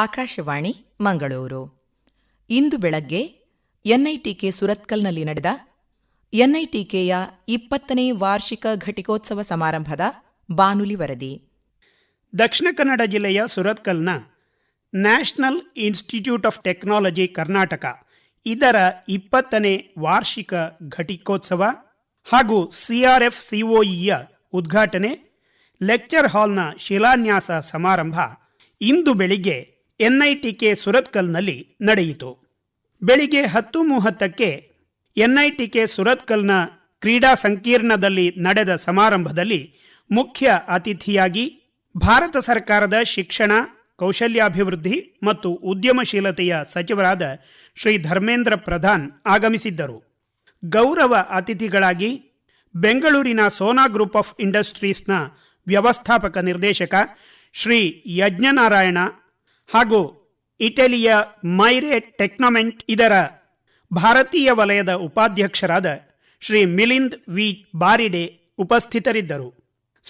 ಆಕಾಶವಾಣಿ ಮಂಗಳೂರು. ಇಂದು ಬೆಳಗ್ಗೆ NITK ಸುರತ್ಕಲ್ನಲ್ಲಿ ನಡೆದ NITKಯ 20ನೇ ವಾರ್ಷಿಕ ಘಟಿಕೋತ್ಸವ ಸಮಾರಂಭದ ಬಾನುಲಿ ವರದಿ. ದಕ್ಷಿಣ ಕನ್ನಡ ಜಿಲ್ಲೆಯ ಸುರತ್ಕಲ್ನ National Institute of Technology Karnataka ಇದರ 20ನೇ ವಾರ್ಷಿಕ ಘಟಿಕೋತ್ಸವ ಹಾಗೂ CRF COEಯ ಉದ್ಘಾಟನೆ, ಲೆಕ್ಚರ್ ಹಾಲ್ನ ಶಿಲಾನ್ಯಾಸ ಸಮಾರಂಭ ಇಂದು ಬೆಳಿಗ್ಗೆ NITK ಸುರತ್ಕಲ್ನಲ್ಲಿ ನಡೆಯಿತು. ಬೆಳಿಗ್ಗೆ 10:30ಕ್ಕೆ NITK ಸುರತ್ಕಲ್ನ ಕ್ರೀಡಾ ಸಂಕೀರ್ಣದಲ್ಲಿ ನಡೆದ ಸಮಾರಂಭದಲ್ಲಿ ಮುಖ್ಯ ಅತಿಥಿಯಾಗಿ ಭಾರತ ಸರ್ಕಾರದ ಶಿಕ್ಷಣ, ಕೌಶಲ್ಯಾಭಿವೃದ್ಧಿ ಮತ್ತು ಉದ್ಯಮಶೀಲತೆಯ ಸಚಿವರಾದ ಶ್ರೀ ಧರ್ಮೇಂದ್ರ ಪ್ರಧಾನ್ ಆಗಮಿಸಿದ್ದರು. ಗೌರವ ಅತಿಥಿಗಳಾಗಿ ಬೆಂಗಳೂರಿನ ಸೋನಾ ಗ್ರೂಪ್ ಆಫ್ ಇಂಡಸ್ಟ್ರೀಸ್ನ ವ್ಯವಸ್ಥಾಪಕ ನಿರ್ದೇಶಕ ಶ್ರೀ ಯಜ್ಞನಾರಾಯಣ ಹಾಗೂ ಇಟಲಿಯ ಮೈರೆ ಟೆಕ್ನೊಮೆಂಟ್ ಇದರ ಭಾರತೀಯ ವಲಯದ ಉಪಾಧ್ಯಕ್ಷರಾದ ಶ್ರೀ ಮಿಲಿಂದ್ ವಿ ಬಾರಿಡೆ ಉಪಸ್ಥಿತರಿದ್ದರು.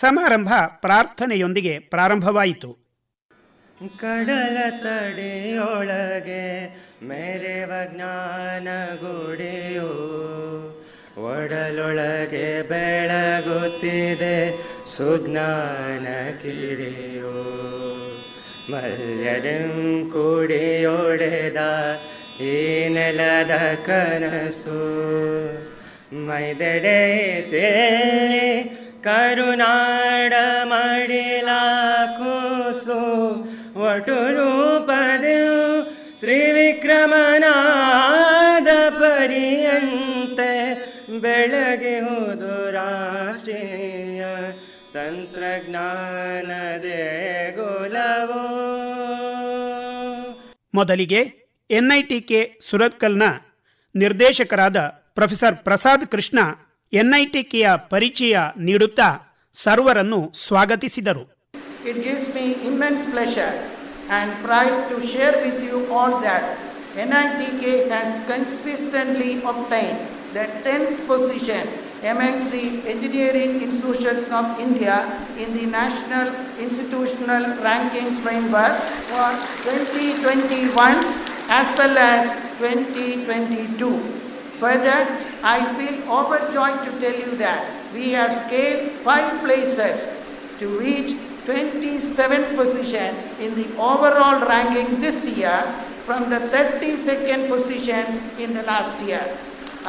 ಸಮಾರಂಭ ಪ್ರಾರ್ಥನೆಯೊಂದಿಗೆ ಪ್ರಾರಂಭವಾಯಿತು. ಕಡಲ ತಡೆಯೊಳಗೆ ಮೆರೆವ ಜ್ಞಾನ ಗುಡಿಯೋ, ಒಡಲೊಳಗೆ ಬೆಳಗುತ್ತಿದೆ ಸುಜ್ಞಾನ ಕಿಡಿಯೋ. ಮಲ್ಯರಂ ಕುಡಿಯೊಡೆದ ಈ ನೆಲದ ಕನಸು, ಮೈದೆಡೆ ತೇಲಿ ಕರುನಾಡ ಮಡಿಲ ಕೂಸು. ಒಟು ರೂಪದೆವು ತ್ರಿವಿಕ್ರಮನಾದ ಪರಿಯಂತೆ ಬೆಳಗಿಹುದು ರಾಷ್ಟ್ರೀಯ ತಂತ್ರಜ್ಞಾನ ದೇಗುಲವೋ. ಮೊದಲಿಗೆ NITK ಸುರತ್ಕಲ್ನ ನಿರ್ದೇಶಕರಾದ ಪ್ರೊಫೆಸರ್ ಪ್ರಸಾದ್ ಕೃಷ್ಣ NITKಯ ಪರಿಚಯ ನೀಡುತ್ತಾ ಸರ್ವರನ್ನು ಸ್ವಾಗತಿಸಿದರು. It gives me immense pleasure and pride to share with you all that NITK has consistently obtained the 10th position amongst the engineering institutions of India in the National Institutional Ranking Framework for 2021 as well as 2022. Further, I feel overjoyed to tell you that we have scaled 5 places to reach 27th position in the overall ranking this year from the 32nd position in the last year.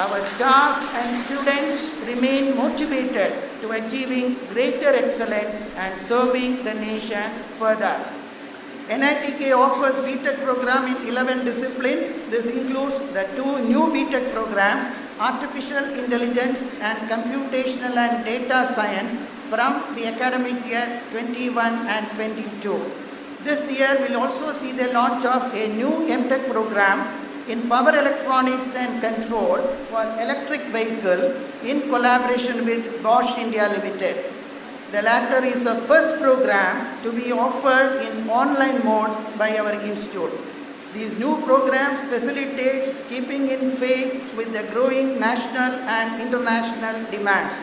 Our staff and students remain motivated to achieving greater excellence and serving the nation further. NITK offers BTech program in 11 disciplines. This includes the 2 new BTech programs, Artificial Intelligence and Computational and Data Science, from the academic year 21 and 22. This year will also see the launch of a new MTech program in Power Electronics and Control for electric vehicle in collaboration with Bosch India Limited. The latter is the first program to be offered in online mode by our institute. These new programs facilitate keeping in phase with the growing national and international demands.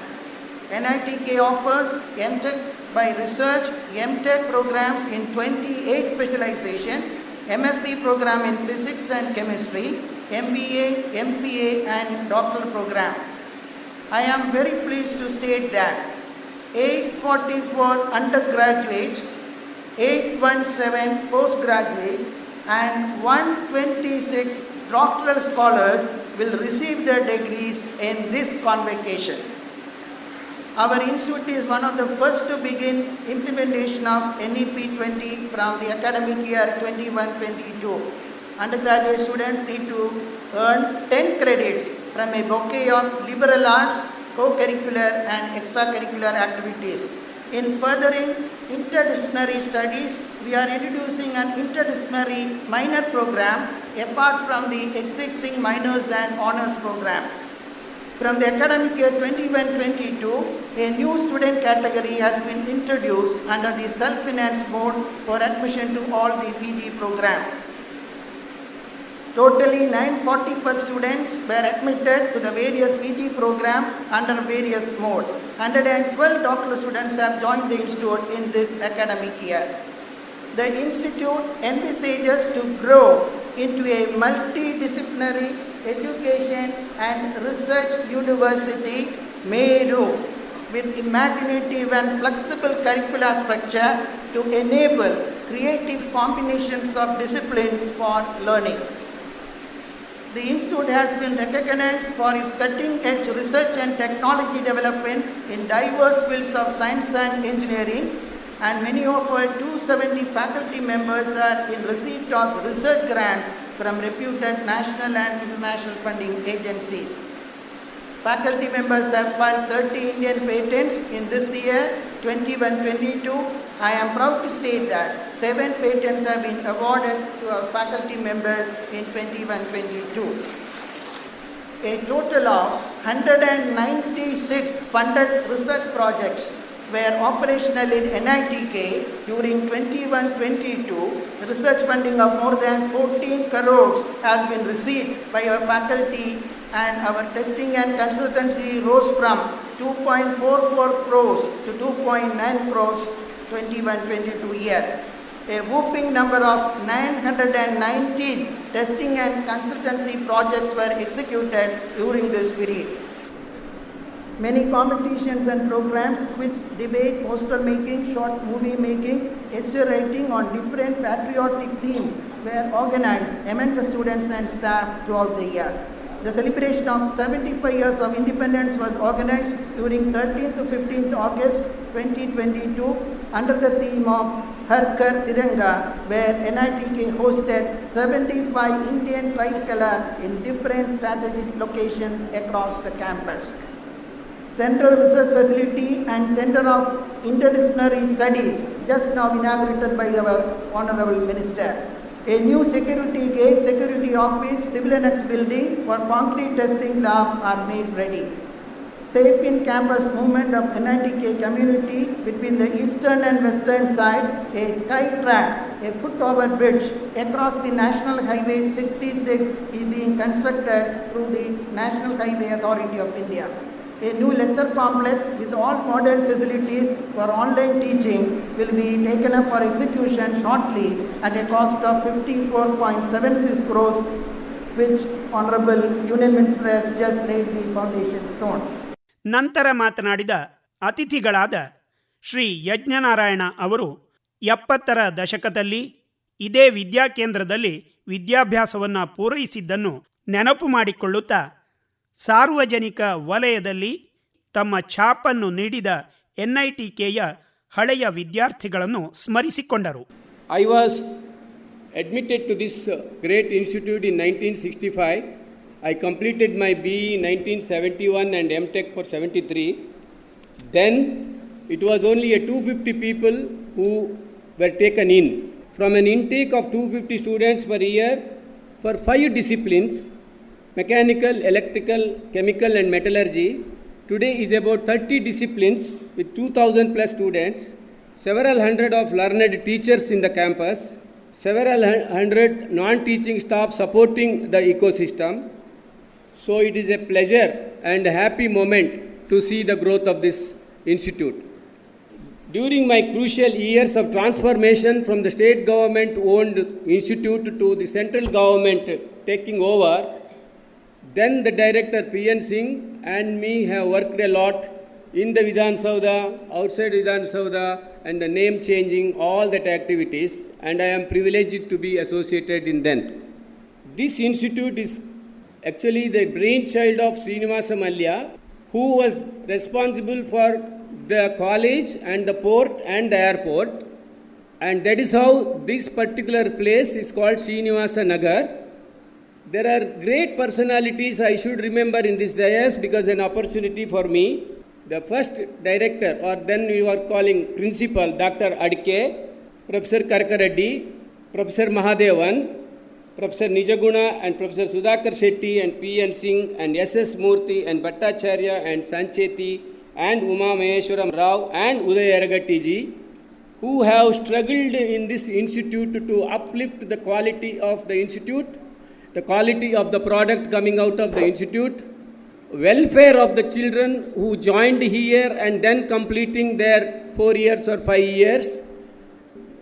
NITK offers MTech by research, MTech programs in 28 specialization, MSc program in physics and chemistry, MBA, MCA and doctoral program. I am very pleased to state that 844 undergraduates, 817 postgraduates and 126 doctoral scholars will receive their degrees in this convocation. Our institute is one of the first to begin implementation of NEP 20 from the academic year 21-22. Undergraduate students need to earn 10 credits from a bouquet of liberal arts, co-curricular and extracurricular activities. In furthering interdisciplinary studies, we are introducing an interdisciplinary minor program apart from the existing minors and honors program. From the academic year 21-22, a new student category has been introduced under the self-finance mode for admission to all the PG program. Totally 944 students were admitted to the various PG program under various mode. 112 doctoral students have joined the institute in this academic year. The institute envisages to grow into a multidisciplinary education and research university, Meru, with imaginative and flexible curricular structure to enable creative combinations of disciplines for learning. The institute has been recognized for its cutting-edge research and technology development in diverse fields of science and engineering, and many of our 270 faculty members are in receipt of research grants from reputed national and international funding agencies. Faculty members have filed 30 Indian patents in this year, 21-22. I am proud to state that 7 patents have been awarded to our faculty members in 21-22. A total of 196 funded research projects were operational in NITK during 21-22. Research funding of more than 14 crores has been received by our faculty, and our testing and consultancy rose from 2.44 crores to 2.9 crores 21-22 year. A whopping number of 919 testing and consultancy projects were executed during this period. Many competitions and programs, quiz, debate, poster making, short movie making, essay writing on different patriotic themes were organized among the students and staff throughout the year. The celebration of 75 years of independence was organized during 13th to 15th August 2022 under the theme of Har Ghar Tiranga, where NITK hosted 75 Indian tricolor in different strategic locations across the campus. Central Research Facility and Center of Interdisciplinary Studies, just now inaugurated by our Honorable Minister. A new security gate, security office, civil annex building for concrete testing lab are made ready. Safe in campus movement of NITK community between the eastern and western side, a sky track, a foot over bridge across the National Highway 66 is being constructed through the National Highway Authority of India. A new lecture complex with all modern facilities for online teaching will be taken up for execution shortly at a cost of 54.76 crores, which Honorable Union Minister has just laid the foundation stone. ನಂತರ ಮಾತನಾಡಿದ ಅತಿಥಿಗಳಾದ ಶ್ರೀ ಯಜ್ಞನಾರಾಯಣ ಅವರು 70ರ ದಶಕದಲ್ಲಿ ಇದೇ ವಿದ್ಯಾಕೇಂದ್ರದಲ್ಲಿ ವಿದ್ಯಾಭ್ಯಾಸವನ್ನು ಪೂರೈಸಿದ್ದನ್ನು ನೆನಪು ಮಾಡಿಕೊಳ್ಳುತ್ತಾ ಸಾರ್ವಜನಿಕ ವಲಯದಲ್ಲಿ ತಮ್ಮ ಛಾಪನ್ನು ನೀಡಿದ NITKಯ ಹಳೆಯ ವಿದ್ಯಾರ್ಥಿಗಳನ್ನು ಸ್ಮರಿಸಿಕೊಂಡರು. I was admitted to this great institute in 1965. I completed my BE in 1971 and MTech for 73. Then it was only a 250 people who were taken in. From an intake of 250 students per year for 5 disciplines, mechanical, electrical, chemical and metallurgy, today is about 30 disciplines with 2,000 plus students, several hundred of learned teachers in the campus, several hundred non-teaching staff supporting the ecosystem. So it is a pleasure and a happy moment to see the growth of this institute. During my crucial years of transformation from the state government owned institute to the central government taking over, then the director P.N. Singh and me have worked a lot in the Vidhan Saudha, outside Vidhan Saudha, and the name changing, all that activities, and I am privileged to be associated in them. This institute is actually the brainchild of Srinivasa Malya, who was responsible for the college and the port and the airport, and that is how this particular place is called Srinivasa Nagar. There are great personalities I should remember in this dais because an opportunity for me. The first director, or then we were calling principal, Dr. Adke, Professor Karkareddy, Professor Mahadevan, Professor Nijaguna and Professor Sudhakar Shetty and P.N. Singh and S.S. Murthy and Bhattacharya and Sancheti and Uma Maheshwaram Rao and Uday Aragatti ji, who have struggled in this institute to uplift the quality of the institute, the quality of the product coming out of the institute, welfare of the children who joined here and then completing their 4 years or 5 years,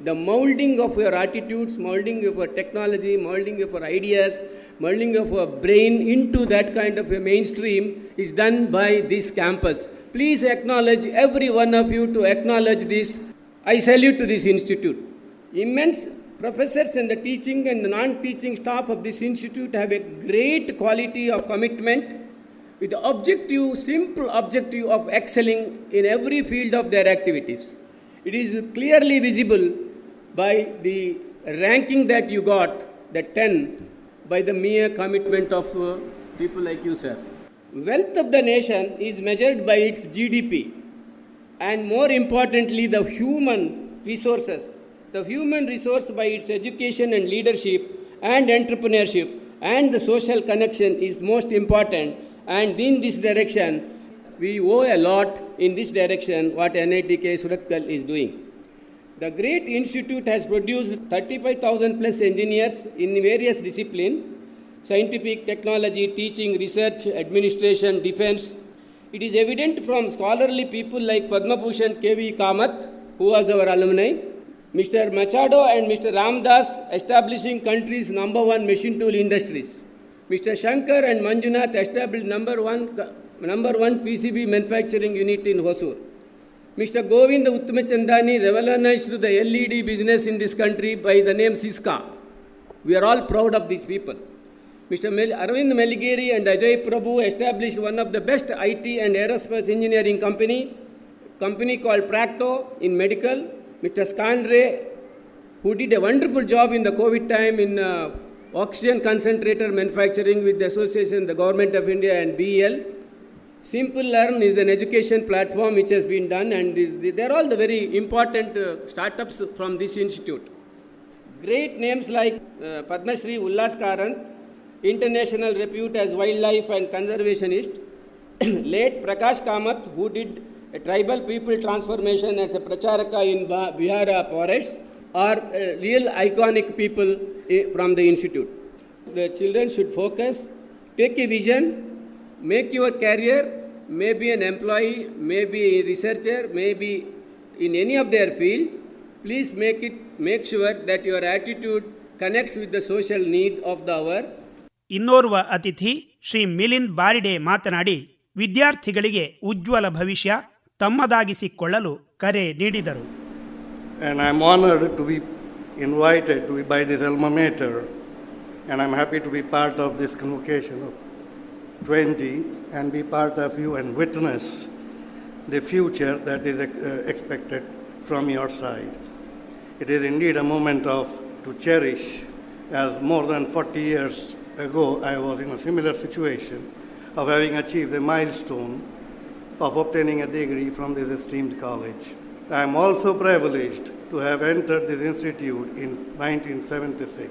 the molding of your attitudes, molding of your technology, molding of your ideas, molding of your brain into that kind of a mainstream is done by this campus. Please acknowledge, every one of you to acknowledge this. I salute to this institute. Immense professors and the teaching and the non-teaching staff of this institute have a great quality of commitment with the objective, simple objective of excelling in every field of their activities. It is clearly visible by the ranking that you got, the 10, by the mere commitment of people like you, sir. Wealth of the nation is measured by its GDP, and more importantly, the human resources. The human resource by its education and leadership and entrepreneurship and the social connection is most important. And in this direction, we owe a lot in this direction what NITK Surathkal is doing. The great institute has produced 35,000 plus engineers in various disciplines: scientific, technology, teaching, research, administration, defense. It is evident from scholarly people like Padma Bhushan K.V. Kamath, who was our alumni, Mr. Machado and Mr. Ramdas establishing country's #1 machine tool industries. Mr. Shankar and Manjunath established number one PCB manufacturing unit in Hosur. Mr. Govind Uttamachandani revolutionized the LED business in this country by the name Siska. We are all proud of these people. Mr. Arvind Meligeri and Ajay Prabhu established one of the best IT and aerospace engineering company called Practo in medical. Mr. Skandre, who did a wonderful job in the COVID time in oxygen concentrator manufacturing with the association, the Government of India and BEL. Simple Learn is an education platform which has been done, and they are all the very important startups from this institute. Great names like Padma Shri Ullas Karant, international repute as wildlife and conservationist, late Prakash Kamath, who did a tribal people transformation as a pracharaka in Bihara forest, are real iconic people from the institute. The children should focus, take a vision, make your career, maybe an employee, maybe a researcher, maybe in any of their field. Please make sure that your attitude connects with the social need of the hour. ಇನ್ನೋರ್ವ ಅತಿಥಿ ಶ್ರೀ ಮಿಲಿಂದ್ ಬಾರಿಡೆ ಮಾತನಾಡಿ ವಿದ್ಯಾರ್ಥಿಗಳಿಗೆ ಉಜ್ವಲ ಭವಿಷ್ಯ ತಮ್ಮದಾಗಿಸಿಕೊಳ್ಳಲು ಕರೆ ನೀಡಿದರು. And I'm honored to be invited to be by this alma mater, and I'm happy to be part of this convocation of 20 and be part of you and witness the future that is expected from your side. It is indeed a moment to cherish, as more than 40 years ago I was in a similar situation of having achieved a milestone of obtaining a degree from this esteemed college. I am also privileged to have entered this institute in 1976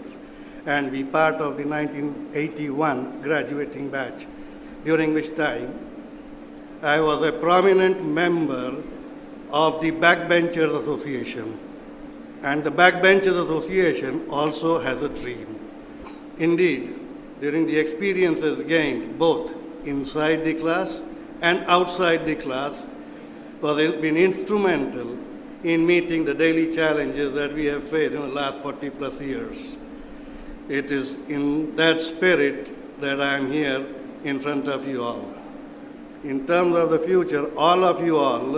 and be part of the 1981 graduating batch, during which time I was a prominent member of the Backbenchers Association. And the Backbenchers Association also has a dream. Indeed, during the experiences gained both inside the class and outside the class, was been instrumental in meeting the daily challenges that we have faced in the last 40 plus years. It is in that spirit that I am here in front of you all. In terms of the future, all of you all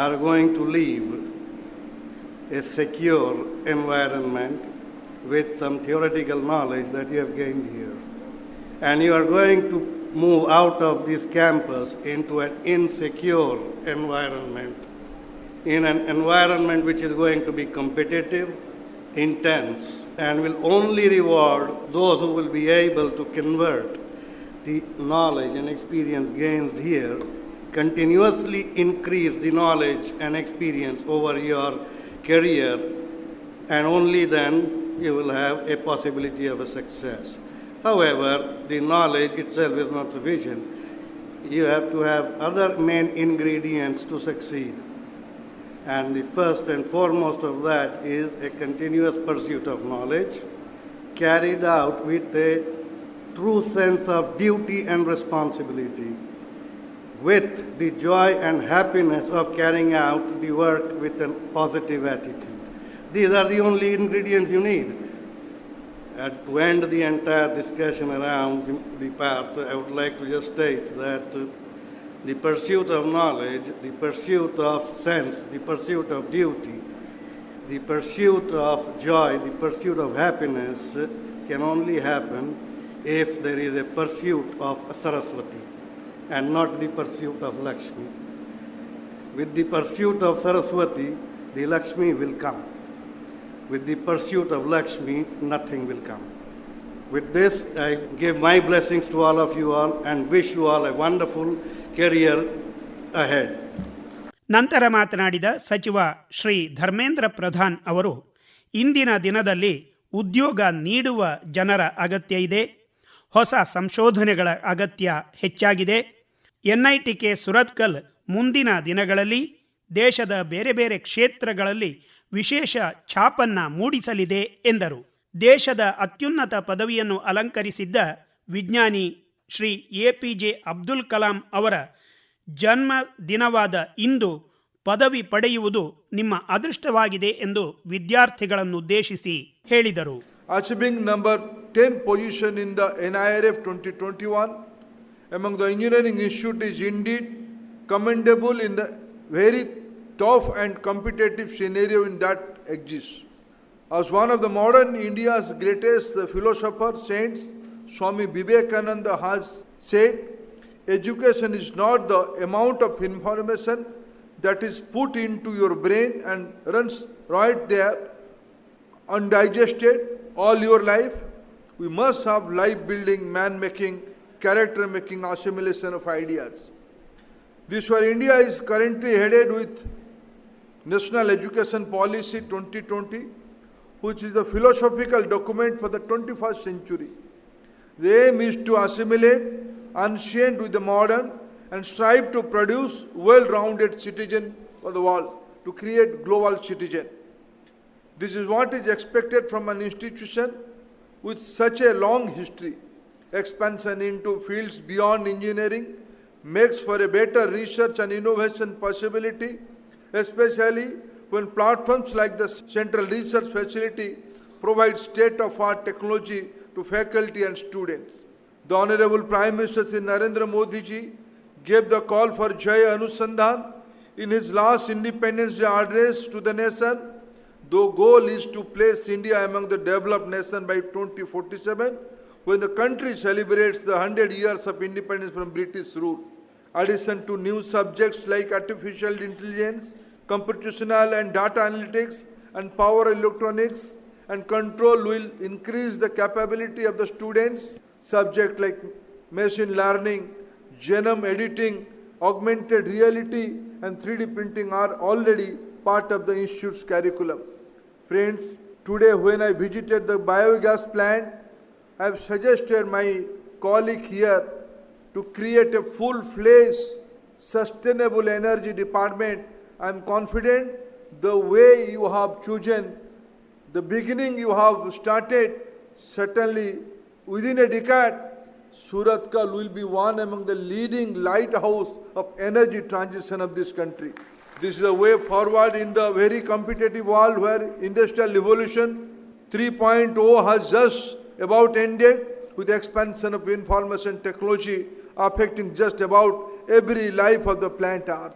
are going to leave a secure environment with some theoretical knowledge that you have gained here. And you are going to move out of this campus into an insecure environment, in an environment which is going to be competitive, intense, and will only reward those who will be able to convert the knowledge and experience gained here, continuously increase the knowledge and experience over your career, and only then you will have a possibility of a success. However, the knowledge itself is not sufficient. You have to have other main ingredients to succeed. And the first and foremost of that is a continuous pursuit of knowledge, carried out with a true sense of duty and responsibility, with the joy and happiness of carrying out the work with a positive attitude. These are the only ingredients you need. And to end the entire discussion around the path, I would like to just state that the pursuit of knowledge, the pursuit of sense, the pursuit of duty, the pursuit of joy, the pursuit of happiness can only happen if there is a pursuit of Saraswati and not the pursuit of Lakshmi. With the pursuit of Saraswati, the Lakshmi will come. With the pursuit of Lakshmi, nothing will come. With this, I give my blessings to all of you all and wish you all a wonderful career ahead. ನಂತರ ಮಾತನಾಡಿದ ಸಚಿವ ಶ್ರೀ ಧರ್ಮೇಂದ್ರ ಪ್ರಧಾನ್ ಅವರು, ಇಂದಿನ ದಿನದಲ್ಲಿ ಉದ್ಯೋಗ ನೀಡುವ ಜನರ ಅಗತ್ಯ ಇದೆ, ಹೊಸ ಸಂಶೋಧನೆಗಳ ಅಗತ್ಯ ಹೆಚ್ಚಾಗಿದೆ. NITK ಸುರತ್ಕಲ್ ಮುಂದಿನ ದಿನಗಳಲ್ಲಿ ದೇಶದ ಬೇರೆ ಬೇರೆ ಕ್ಷೇತ್ರಗಳಲ್ಲಿ ವಿಶೇಷ ಛಾಪನ್ನ ಮೂಡಿಸಲಿದೆ ಎಂದರು. ದೇಶದ ಅತ್ಯುನ್ನತ ಪದವಿಯನ್ನು ಅಲಂಕರಿಸಿದ್ದ ವಿಜ್ಞಾನಿ ಶ್ರೀ APJ ಅಬ್ದುಲ್ ಕಲಾಂ ಅವರ ಜನ್ಮ ದಿನವಾದ ಇಂದು ಪದವಿ ಪಡೆಯುವುದು ನಿಮ್ಮ ಅದೃಷ್ಟವಾಗಿದೆ ಎಂದು ವಿದ್ಯಾರ್ಥಿಗಳನ್ನುದ್ದೇಶಿಸಿ ಹೇಳಿದರು. Achieving number 10 position in the NIRF 2021 among the engineering institute is indeed commendable in the very tough and competitive scenario in that exists. As one of the modern India's greatest philosophers, saints, Swami Vivekananda has said, education is not the amount of information that is put into your brain and runs right there undigested all your life. We must have life-building, man-making, character-making assimilation of ideas. This is where India is currently headed with National Education Policy 2020, which is the philosophical document for the 21st century. The aim is to assimilate ancient with the modern and strive to produce well-rounded citizen for the world, to create global citizen. This is what is expected from an institution with such a long history. Expansion into fields beyond engineering makes for a better research and innovation possibility, especially when platforms like the Central Research Facility provide state-of-art technology to faculty and students. The Honorable Prime Minister Shri Narendra Modi ji gave the call for Jai Anusandhan in his last Independence Day address to the nation. The goal is to place India among the developed nation by 2047, when the country celebrates the 100 years of independence from British rule. Addition to new subjects like artificial intelligence, computational and data analytics, and power electronics and control will increase the capability of the students. Subjects like machine learning, genome editing, augmented reality, and 3D printing are already part of the institute's curriculum. Friends, today when I visited the biogas plant, I have suggested my colleague here to create a full-fledged sustainable energy department. I am confident the way you have chosen, the beginning you have started, certainly within a decade, Surathkal will be one among the leading lighthouse of energy transition of this country. This is a way forward in the very competitive world where industrial revolution 3.0 has just about ended, with expansion of information technology affecting just about every life of the planet Earth.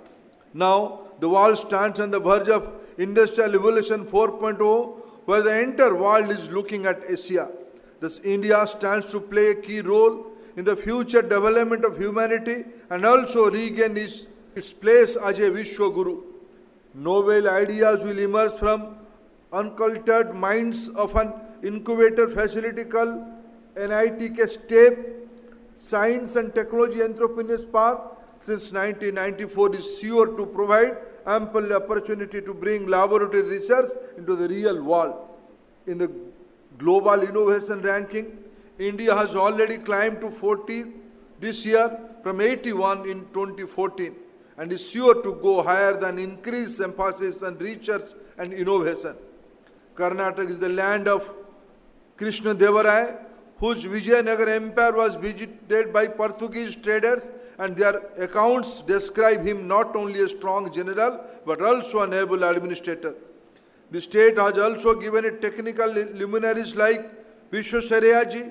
Now, the world stands on the verge of industrial revolution 4.0, where the entire world is looking at Asia. Thus, India stands to play a key role in the future development of humanity and also regain its place as a Vishwaguru. Novel ideas will emerge from uncultured minds of an incubator facility called NITK STEP, Science and Technology Entrepreneurs Park, since 1994 is sure to provide ample opportunity to bring laboratory research into the real world. In the global innovation ranking, India has already climbed to 40 this year from 81 in 2014 and is sure to go higher than increased emphasis on research and innovation. Karnataka is the land of Krishna Devaraya, whose Vijayanagar empire was visited by Portuguese traders, and their accounts describe him not only a strong general but also an able administrator. The state has also given it technical luminaries like Vishwasaryaji,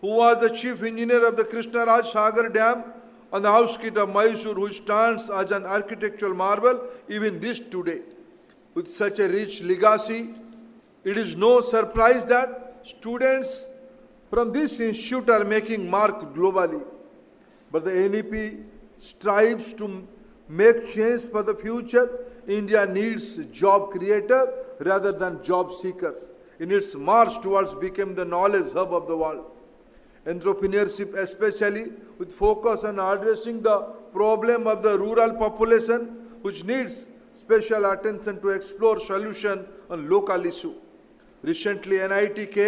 who was the chief engineer of the Krishnaraj Sagar Dam on the outskirts of Mysore, who stands as an architectural marvel even this today. With such a rich legacy, it is no surprise that students from this institute are making mark globally. But the NEP strives to make change for the future. India needs job creator rather than job seekers in its march towards becoming the knowledge hub of the world. Entrepreneurship, especially with focus on addressing the problem of the rural population, which needs special attention to explore solution on local issue. Recently, NITK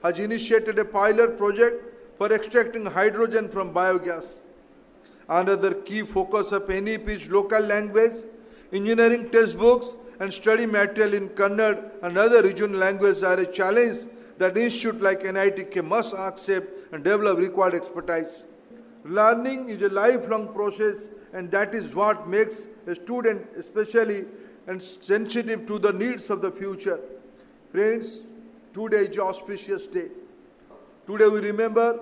has initiated a pilot project for extracting hydrogen from biogas. Another key focus of NEP is local language, engineering textbooks and study material in Kannada and other regional languages are a challenge that institute like NITK must accept and develop required expertise. Learning is a lifelong process, and that is what makes a student especially and sensitive to the needs of the future. Friends, today is an auspicious day. Today we remember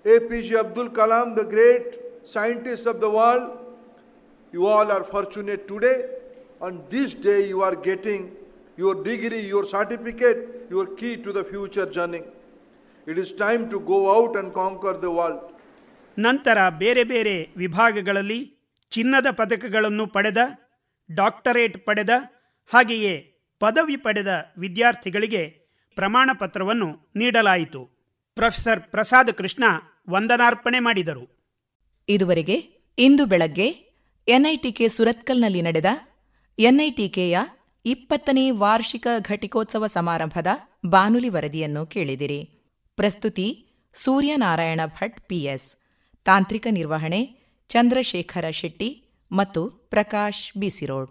APJ Abdul Kalam, the great scientist of the world. You all are fortunate today. On this day you are getting your degree, your certificate, your key to the future journey. It is time to go out and conquer the world. ನಂತರ ಬೇರೆ ಬೇರೆ ವಿಭಾಗಗಳಲ್ಲಿ ಚಿನ್ನದ ಪದಕಗಳನ್ನು ಪಡೆದ, doctorate ಪಡೆದ, ಹಾಗೆಯೇ ಪದವಿ ಪಡೆದ ವಿದ್ಯಾರ್ಥಿಗಳಿಗೆ ಪ್ರಮಾಣ ಪತ್ರವನ್ನು ನೀಡಲಾಯಿತು. ಪ್ರೊಫೆಸರ್ ಪ್ರಸಾದ್ ಕೃಷ್ಣ ವಂದನಾರ್ಪಣೆ ಮಾಡಿದರು. ಇದುವರೆಗೆ ಇಂದು ಬೆಳಗ್ಗೆ ಎನ್ಐಟಿಕೆ ಸುರತ್ಕಲ್ನಲ್ಲಿ ನಡೆದ ಎನ್ಐಟಿಕೆಯ 20ನೇ ವಾರ್ಷಿಕ ಘಟಿಕೋತ್ಸವ ಸಮಾರಂಭದ ಬಾನುಲಿ ವರದಿಯನ್ನು ಕೇಳಿದಿರಿ. ಪ್ರಸ್ತುತಿ ಸೂರ್ಯನಾರಾಯಣ ಭಟ್ ಪಿಎಸ್. ತಾಂತ್ರಿಕ ನಿರ್ವಹಣೆ ಚಂದ್ರಶೇಖರ ಶೆಟ್ಟಿ ಮತ್ತು ಪ್ರಕಾಶ್ ಬಿಸಿರೋಡ್.